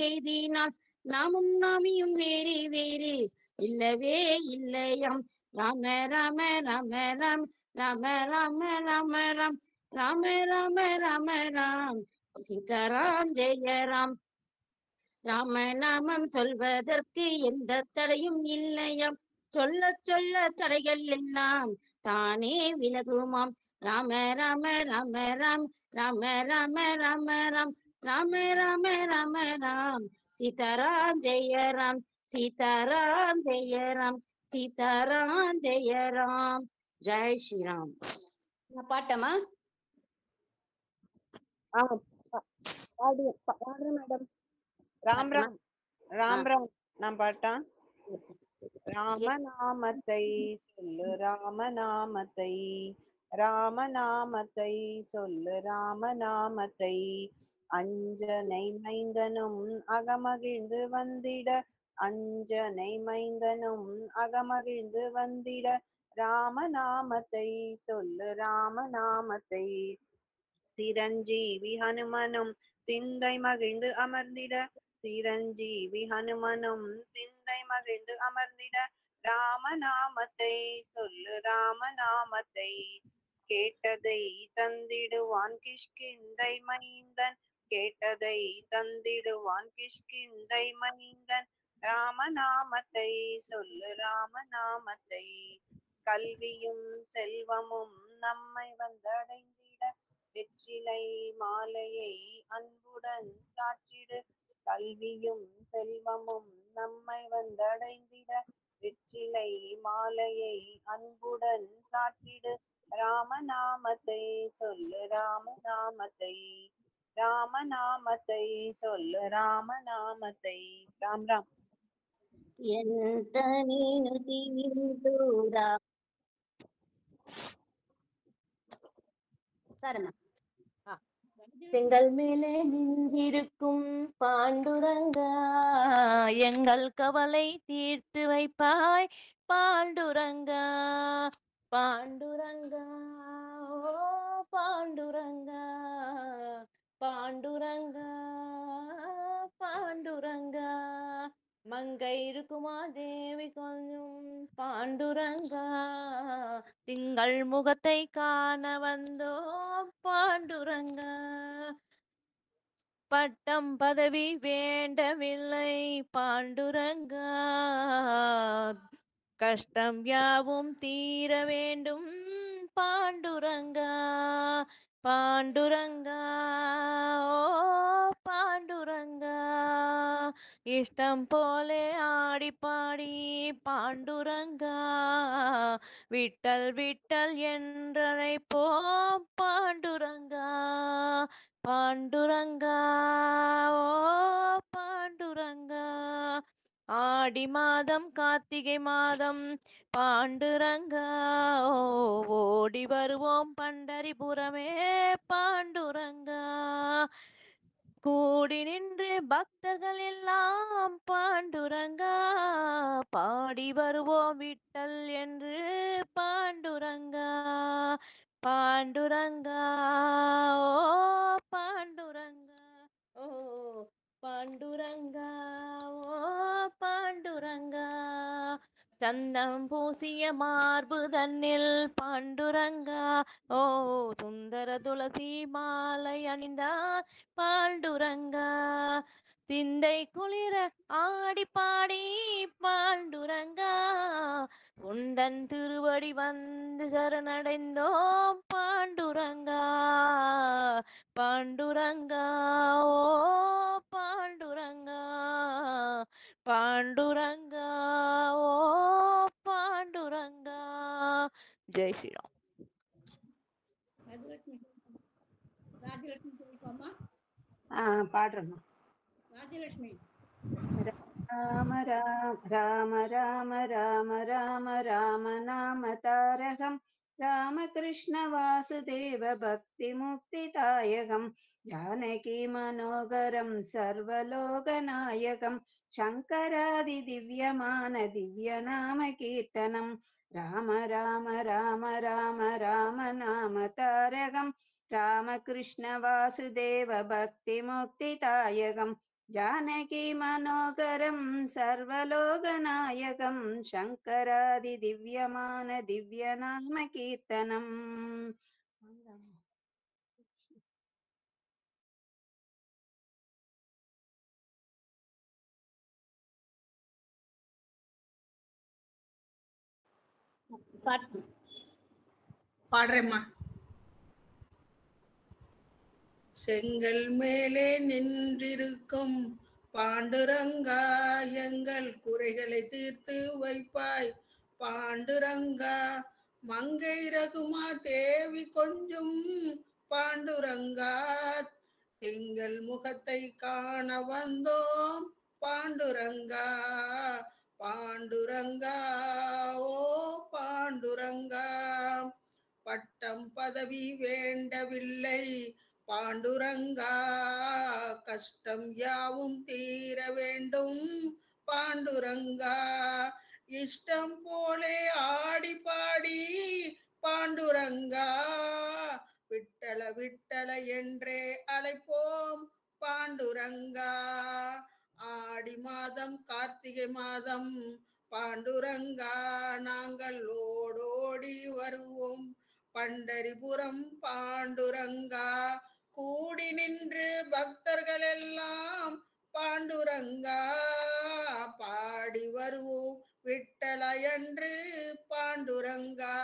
எய்தினான், நாமும் நாமியும் வேறு வேறு இல்லவே இல்லையாம். ராம ராம ராம ராம ராம ராம ராம ராம் ராம ராம ராம ராம் சீதாராம் ஜெய ராம். ராமநாமம் சொல்வதற்கு எந்த தடையும் இல்லையாம், சொல்ல சொல்ல தடைகள் எல்லாம் தானே விலகுமாம். ராம ராம ராம ராம் ராம ராம ராம ராம் ராம ராம ராம ராம் சீதாராம் ஜெய ராம் சீதாராம் ஜெய ராம் சீதாராம் ஜெய ராம். ஜெய் ஸ்ரீராம். பாட்டமா? பாடுறேன் மேடம். ராம் ராம் ராம் ராம் நான் பாட்டா? ராமநாமத்தை சொல்லு ராமநாமத்தை, ராமநாமத்தை சொல்லு ராமநாமத்தை, அஞ்சனை மைந்தனும் அகமகிழ்ந்து வந்திட, அஞ்சனை மைந்தனும் அகமகிழ்ந்து வந்திட, ராமநாமத்தை சொல்லு ராமநாமத்தை. சிரஞ்சீவி ஹனுமனும் சிந்தை மகிழ்ந்து அமர்ந்திட, சிரஞ்சீவி ஹனுமனும் சிந்தை மகிழ்ந்து அமர்ந்திட, ராமநாமத்தை சொல்லு ராமநாமத்தை. கேட்டதை தந்திடுவான் கிஷ்கிந்தை மைந்தன், கேட்டதை தந்திடுவான் கிஷ்கிந்தை மைந்தன், ராமநாமத்தை சொல்லு ராமநாமத்தை. கல்வியும் செல்வமும் நம்மை வந்தடைந்திட, வெற்றிலை மாலையை அன்புடன் சாற்றிடு, கல்வியும் செல்வமும் நம்மை வந்தடைந்திட, வெற்றிலை மாலையை அன்புடன் சாற்றிடு, ராமநாமத்தை சொல்லு ராமநாமத்தை, ராமநாமத்தை சொல்லு ராமநாமத்தை. ராம் ராம். ఎంత నేను తీరురా சரணா. செங்கல் மேலே நின்றிருக்கும் பாண்டுரங்கா, எங்கள் கவலை தீர்த்து வைப்பாய் பாண்டுரங்கா. பாண்டுரங்கா ஓ பாண்டுரங்கா, பாண்டுரங்கா பாண்டுரங்கா, மங்கை இருக்குமா தேவி கொஞ்சம் பாண்டுரங்கா, திங்கள் முகத்தை காண வந்தோம் பாண்டுரங்கா. பட்டம் பதவி வேண்டவில்லை பாண்டுரங்கா, கஷ்டம் யாவும் தீர வேண்டும் பாண்டுரங்கா. பாண்டுரங்கா ஓ பாண்டுரங்கா, இஷ்டம் போலே ஆடி பாடி பாண்டுரங்கா, விட்டல் விட்டல் என்றழைப்போம் பாண்டுரங்கா. பாண்டுரங்கா ஓ பாண்டுரங்கா, ஆடி மாதம் கார்த்திகை மாதம் பாண்டுரங்கா, ஓடி வருவோம் பண்டரிபுரமே பாண்டுரங்கா. கூடி நின்று பக்தர்கள் எல்லாம் பாண்டுரங்கா பாடி வருவோம் விட்டல் என்று பாண்டுரங்கா பாண்டுரங்கா ஓ பாண்டுரங்கா ஓ பாண்டுரங்கா ஓ பாண்டுரங்கா சந்தம் பூசிய மார்பு தன்னில் பாண்டுரங்கா ஓ சுந்தர துளசி மாலை அணிந்தார் பாண்டுரங்கா சிந்தை குளிர ஆடி பாடி பாண்டுரங்கா உந்தன் திருவடி வந்து சரணடைந்தோம் பாண்டுரங்கா பாண்டுரங்கா ஓ பாண்டுரங்கா பாண்டுரங்கா ஓ பாண்டுரங்கா ஜெய் ஸ்ரீராம். ராஜலட்சுமி சொல்லிக்கோமா. பாடுறேம்மா. ராஜலட்சுமி. ராம ராம ராம ராம ராம ராம நாம தாரகம் ராமகிருஷ்ண வாசுதேவ பக்தி முக்திதாயகம் ஜானகி மனோகரம் சர்வலோகநாயகம் சங்கராதி திவ்யமான திவ்ய நாம கீர்த்தனம் ராம ராம ராம ராம ராம நாம தாரகம் ராமகிருஷ்ண வாசுதேவ பக்தி முக்திதாயகம் ஜானகி மனோகரம் சர்வலோகநாயகம் சங்கராதி திவ்யமான திவ்ய நாம கீர்த்தனம். பாடுறேம்மா. செங்கல் மேலே நின்றிருக்கும் பாண்டுரங்கா எங்கள் குறைகளை தீர்த்து வைப்பாய் பாண்டுரங்கா மங்கை ரகுமா தேவி கொஞ்சும் பாண்டுரங்கா எங்கள் முகத்தை காண வந்தோம் பாண்டுரங்கா பாண்டுரங்கா ஓ பாண்டுரங்கா பட்டம் பதவி வேண்டவில்லை பாண்டுரங்கா கஷ்டம் யாவும் தீர வேண்டும் பாண்டுரங்கா இஷ்டம் போலே ஆடி பாடி பாண்டுரங்கா விட்டல விட்டல என்றே அழைப்போம் பாண்டுரங்கா ஆடி மாதம் கார்த்திகை மாதம் பாண்டுரங்கா நாங்கள் ஓடோடி வருவோம் பண்டரிபுரம் பாண்டுரங்கா கூடி நின்று பக்தர்கள் எல்லாம் பாண்டுரங்கா பாடி வருவோம் விட்டல என்று பாண்டுரங்கா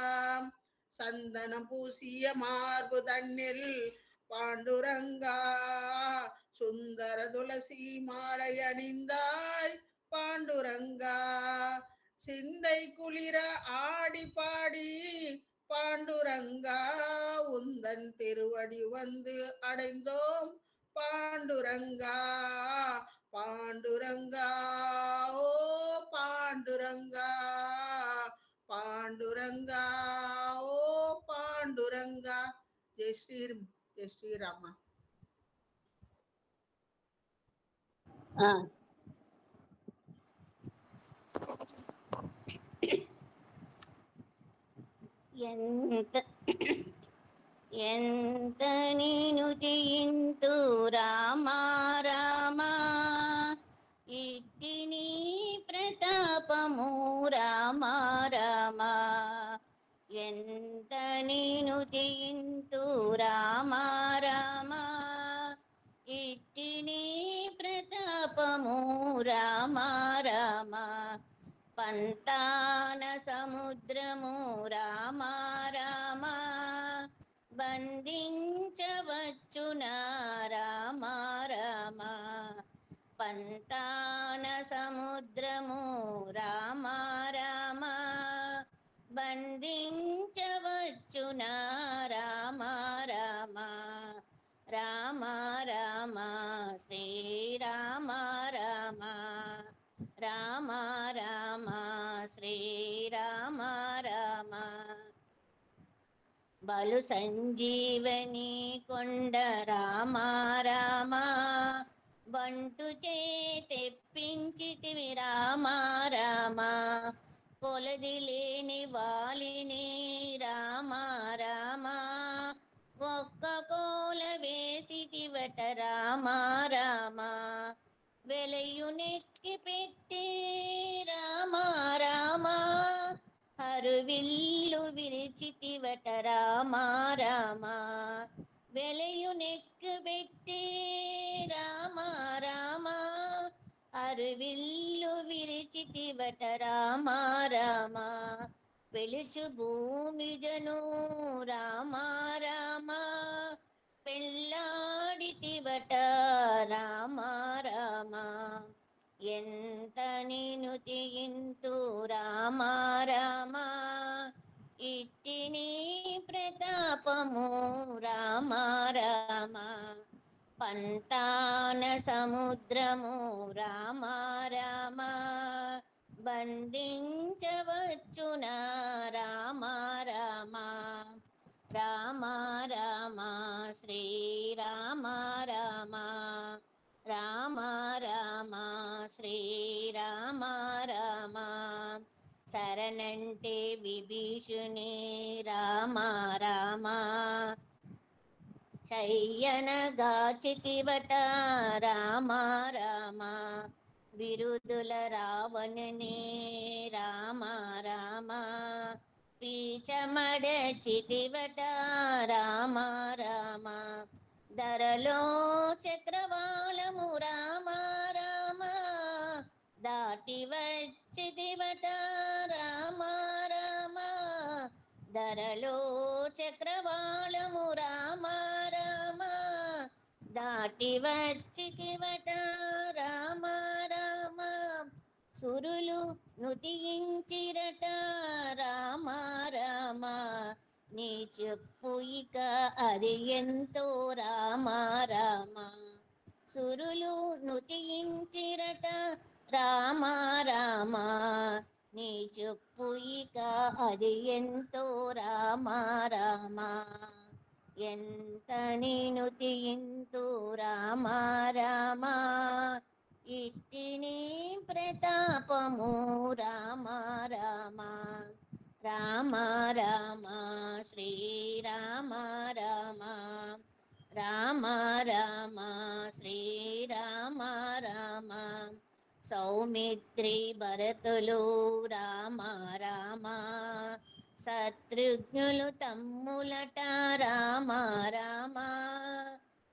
சந்தனம் பூசிய மார்பு தன்னில் பாண்டுரங்கா சுந்தர துளசி மாலை அணிந்தாய் பாண்டுரங்கா சிந்தை குளிர ஆடி பாடி பாண்டுரங்கா உந்தன் திருவடி வந்து அடைந்தோம் பாண்டுரங்கா பாண்டுரங்கா ஓ பாண்டுரங்கா பாண்டுரங்கா ஓ பாண்டுரங்கா. ஜெய் ஸ்ரீராமா. ఎంత నేను జయింతు రామా రామా ఇట్టిని ప్రతాపము రామా రామా ఎంత నేను జయింతు రామా రామా ఇట్టిని ప్రతాపము రామా రామా పంతాన సముద్రము రామా రామా బంధించవచ్చునా రామా రామా పంతాన సముద్రము రామా రామా బంధించవచ్చునా రామా రామా రామ రామ శ్రీరామ రామ రామ రామ శ్రీరామ రామ బలు సంజీవని కొండ రామ రామ బంటు చేతెప్పి రప్పించితివి రామ రామ కొలది లేని వాలిని రామ రామ ఒక్క కోల వేసితివట రామ రామ వెలయునెక్కి పెట్టి రామ రామ హరువిల్లు విరిచితివట రామ రామ వెలయునెక్కి పెట్టి రామ రామ అరువిల్లు విరిచితివట రామ రామ వెలుచు భూమి జను రామ రామ పెళ్ళాడితివట రామ రామ ఎంత నిను తీయింతు రామ రామ ఇట్టి నీ ప్రతాపము రామ రామ పంతాన సముద్రము రామ రామ బంధించవచ్చునా రామ రామ రామ రామ శ్రీరామ రామ రామ రామ శ్రీరామ రామ శరణంటే విభీషుని రామ రామ చయ్యనగాచితివట రామ రామ బిరుదుల రావణుని రామ రామ పీచమడచితివట రామ రామ ధరలో చక్రవాళము రామ రామ దాటి వచ్చితివట రామ రామ ధరలో చక్రవాళము రామ రామ దాటి వచ్చితివట రామ రామ సురులు నుతించిరట రామ రామ నీ చెప్పు ఇక అది ఎంతో రామ రామ సురులు నుతించిరట రామ రామ నీ చెప్పు ఇక అది ఎంతో రామ రామ ఎంత నేను తీయింతు రామ రామ ఇట్టి నీ ప్రతాపము రామ రామ రామ రామ శ్రీరామ రామ రామ రామ శ్రీరామ రామ సౌమిత్రి భరతులు రామ రామ శత్రుఘ్నులు తమ్ములట రామ రామ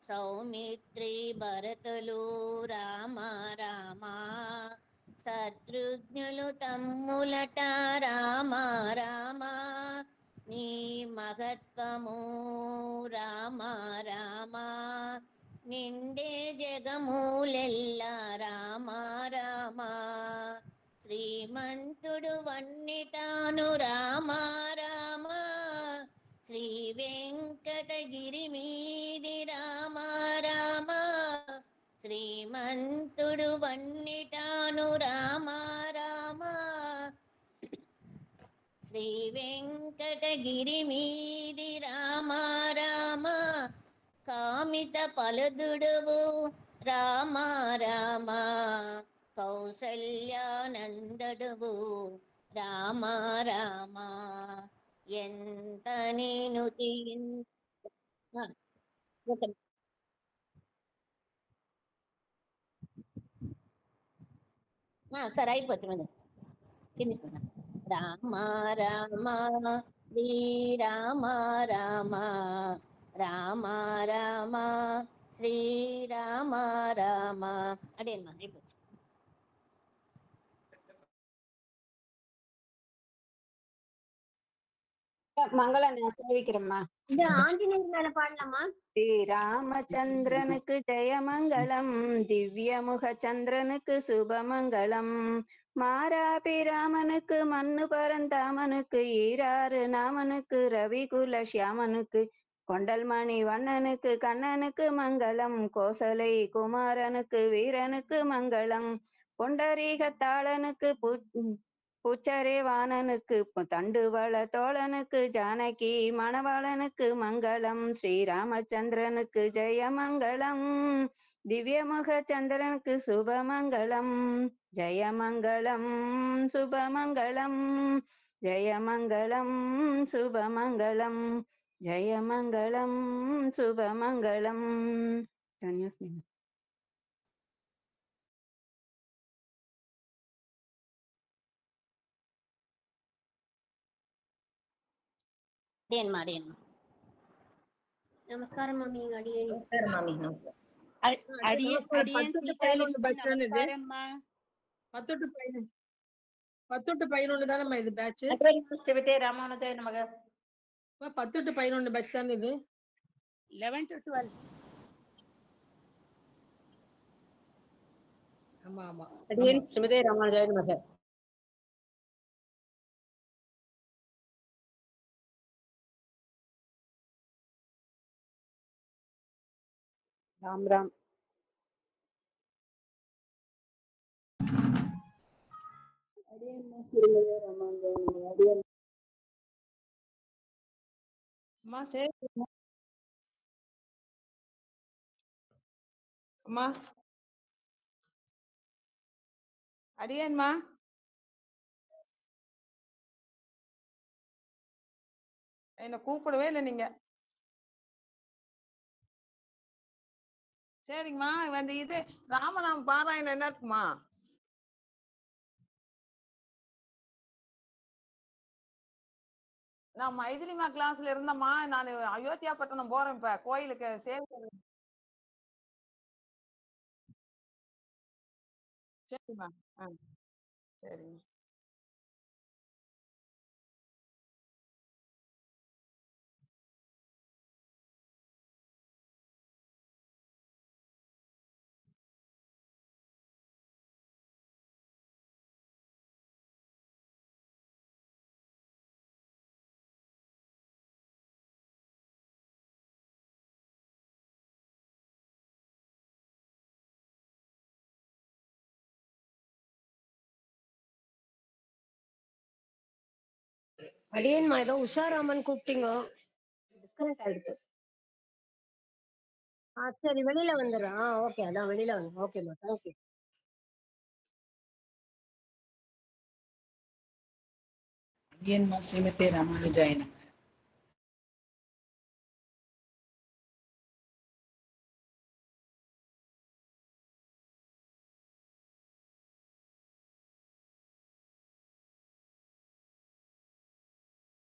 సౌమిత్రి భరతులు రామ రామ శత్రుఘ్నులు తమ్ములట రామ రామ నీ మహత్వము రామ రామ నిండే జగమూలెల్ల రామ రామ శ్రీమంతుడు వన్నిటాను రామ రామ శ్రీ వెంకటగిరి మీది రామ రామ శ్రీమంతుడు వన్నిటాను రామ రామ శ్రీ వెంకటగిరి మీది రామ రామ కామిత పలదుడువు రామ రామ కౌసల్యానందడువు రామ రామ ఎంత నేను సరే అయిపోతుంది తీసుకున్నా రామ రామ శ్రీరామ రామ రామ రామ శ్రీరామ రామ అదేమ్మా అయిపోవచ్చు மங்களம் நான் சேவிக்கிறேம்மா. இது ஆஞ்சநேயர் மேல பாடலாமா? ஸ்ரீராமச்சந்திரனுக்கு ஜெயமங்கலம், திவ்யமுக சந்திரனுக்கு சுபமங்கலம், மாராபிராமனுக்கு மண்ணு பரந்தாமனுக்கு ஈராறு நாமனுக்கு ரவிகுல சியாமனுக்கு கொண்டல்மணி வண்ணனுக்கு கண்ணனுக்கு மங்களம், கோசலை குமாரனுக்கு வீரனுக்கு மங்களம், பொண்டரீகத்தாளனுக்கு பூச்சரே வாணனுக்கு தண்டுவள தோழனுக்கு ஜானகி மணவாளனுக்கு மங்களம், ஸ்ரீராமச்சந்திரனுக்கு ஜெயமங்கலம், திவ்யமுக சந்திரனுக்கு சுபமங்களம் ஜெயமங்களம் சுபமங்களம் ஜெயமங்களம் சுபமங்களம் ஜெயமங்களம் சுபமங்களம். தன்யோஸ்மி. நமஸ்காரம் மாமி. அடியேன் நமஸ்காரம் மாமி. அடியேன் சீதாலட்சுமி நமஸ்காரம்மா. 10 to 11 தானம்மா இது பேட்ச். ஸ்ரீமதே ராமானுஜாய நமக. 10 to 11 பேட்ச் தானே இது. 11 to 12. ஆமா ஆமா. அடியேன் ஸ்ரீமதே ராமானுஜாய நமக. ராம் ராம். அம்மா சரி அம்மா அடியேன்மா. என்ன கூப்பிடவே இல்லை நீங்க. சரிங்கம்மா. வந்து இது ராமநாம பாராயணம் என்னத்துக்குமா? நான் மைதிலிமா கிளாஸ்ல இருந்தம்மா. நான் அயோத்தியா பட்டணம் போறேன் இப்ப கோயிலுக்கு சேவை. சரிம்மா. சரிங்க. அடியேன்மா ஏதோ உஷாராமன் கூப்பிட்டீங்க. டிஸ்கனெக்ட் ஆயிடுச்சு. சரி வெளியில வந்துடுறேன். ஓகே அதான் வெளியில வந்து. ஓகேம்மா தேங்க்யூ. அடியேன்மா ஸ்ரீமதே ராமானுஜாய நமக.